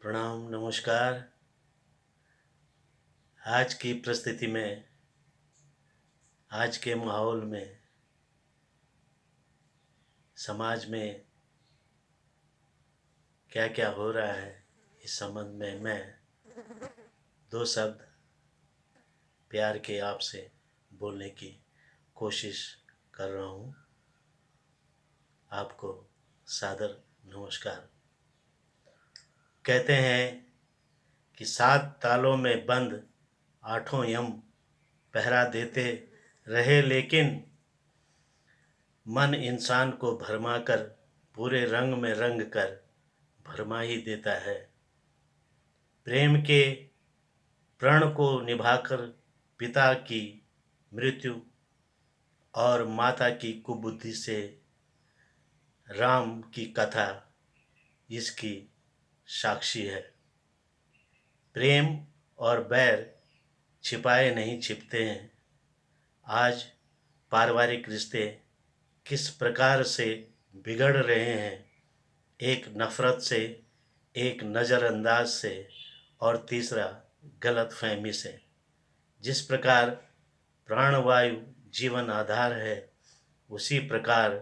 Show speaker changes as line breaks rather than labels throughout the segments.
प्रणाम, नमस्कार। आज की परिस्थिति में, आज के माहौल में, समाज में क्या क्या हो रहा है, इस संबंध में मैं दो शब्द प्यार के आपसे बोलने की कोशिश कर रहा हूँ। आपको सादर नमस्कार। कहते हैं कि 7 तालों में बंद 8 यम पहरा देते रहे, लेकिन मन इंसान को भरमा कर पूरे रंग में रंग कर भरमा ही देता है। प्रेम के प्रण को निभाकर पिता की मृत्यु और माता की कुबुद्धि से राम की कथा इसकी साक्षी है। प्रेम और बैर छिपाए नहीं छिपते हैं। आज पारिवारिक रिश्ते किस प्रकार से बिगड़ रहे हैं, एक नफ़रत से, एक नज़रअंदाज से और तीसरा गलतफहमी से। जिस प्रकार प्राणवायु जीवन आधार है, उसी प्रकार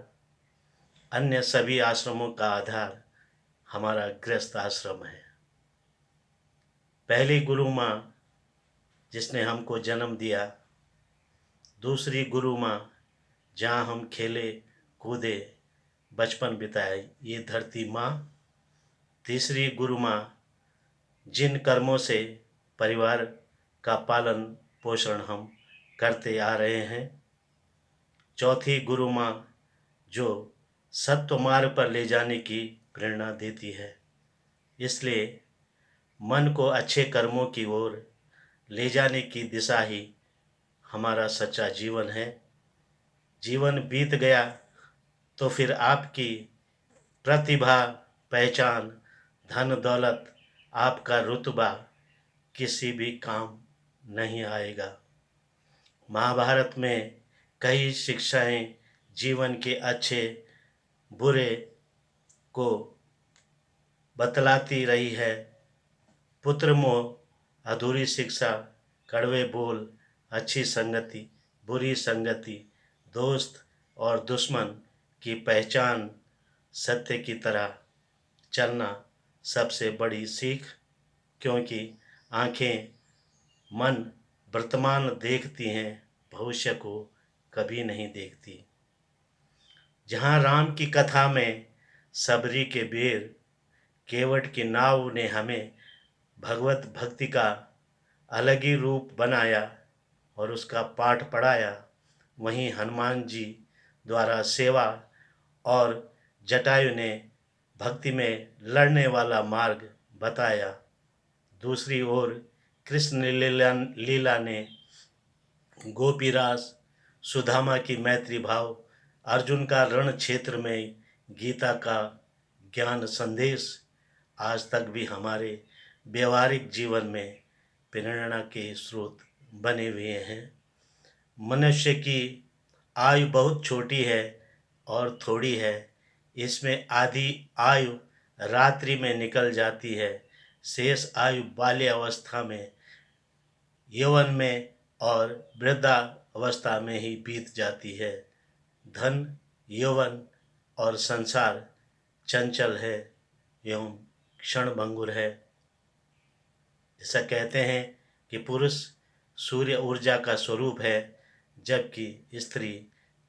अन्य सभी आश्रमों का आधार हमारा गृहस्थ आश्रम है। पहली गुरु माँ जिसने हमको जन्म दिया, दूसरी गुरु माँ जहाँ हम खेले कूदे बचपन बिताए, ये धरती माँ। तीसरी गुरु माँ जिन कर्मों से परिवार का पालन पोषण हम करते आ रहे हैं। चौथी गुरु माँ जो सत्व मार्ग पर ले जाने की प्रेरणा देती है। इसलिए मन को अच्छे कर्मों की ओर ले जाने की दिशा ही हमारा सच्चा जीवन है। जीवन बीत गया तो फिर आपकी प्रतिभा, पहचान, धन दौलत, आपका रुतबा किसी भी काम नहीं आएगा। महाभारत में कई शिक्षाएं जीवन के अच्छे बुरे को बतलाती रही है। पुत्र मोह, अधूरी शिक्षा, कड़वे बोल, अच्छी संगति, बुरी संगति, दोस्त और दुश्मन की पहचान, सत्य की तरह चलना सबसे बड़ी सीख। क्योंकि आँखें, मन वर्तमान देखती हैं, भविष्य को कभी नहीं देखती। जहाँ राम की कथा में सबरी के बेर केवट की नाव ने हमें भगवत भक्ति का अलग ही रूप बनाया और उसका पाठ पढ़ाया, वहीं हनुमान जी द्वारा सेवा और जटायु ने भक्ति में लड़ने वाला मार्ग बताया। दूसरी ओर कृष्ण लीला ने गोपीरास, सुदामा की मैत्री भाव, अर्जुन का रण क्षेत्र में गीता का ज्ञान संदेश आज तक भी हमारे व्यवहारिक जीवन में प्रेरणा के स्रोत बने हुए हैं। मनुष्य की आयु बहुत छोटी है और थोड़ी है। इसमें आधी आयु रात्रि में निकल जाती है, शेष आयु बाल्यावस्था में, यौवन में और वृद्धावस्था में ही बीत जाती है। धन, यौवन और संसार चंचल है एवं क्षणभंगुर है। जैसा कहते हैं कि पुरुष सूर्य ऊर्जा का स्वरूप है, जबकि स्त्री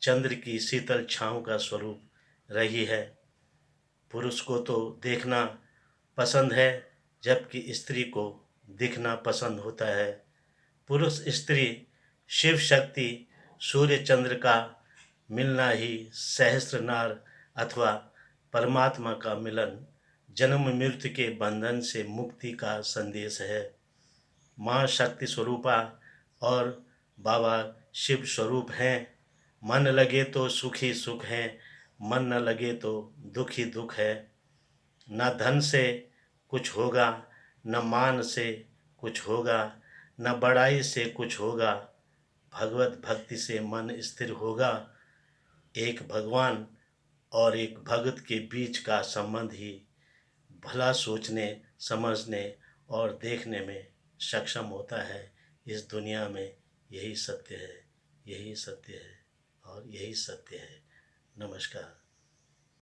चंद्र की शीतल छाँव का स्वरूप रही है। पुरुष को तो देखना पसंद है, जबकि स्त्री को दिखना पसंद होता है। पुरुष स्त्री शिव शक्ति सूर्य चंद्र का मिलना ही सहस्त्र नार अथवा परमात्मा का मिलन, जन्म मृत्यु के बंधन से मुक्ति का संदेश है। माँ शक्ति स्वरूपा और बाबा शिव स्वरूप हैं। मन लगे तो सुखी सुख है, मन न लगे तो दुखी दुख है। न धन से कुछ होगा, न मान से कुछ होगा, न बड़ाई से कुछ होगा। भगवत भक्ति से मन स्थिर होगा। एक भगवान और एक भगत के बीच का संबंध ही भला सोचने समझने और देखने में सक्षम होता है। इस दुनिया में यही सत्य है, यही सत्य है और यही सत्य है। नमस्कार।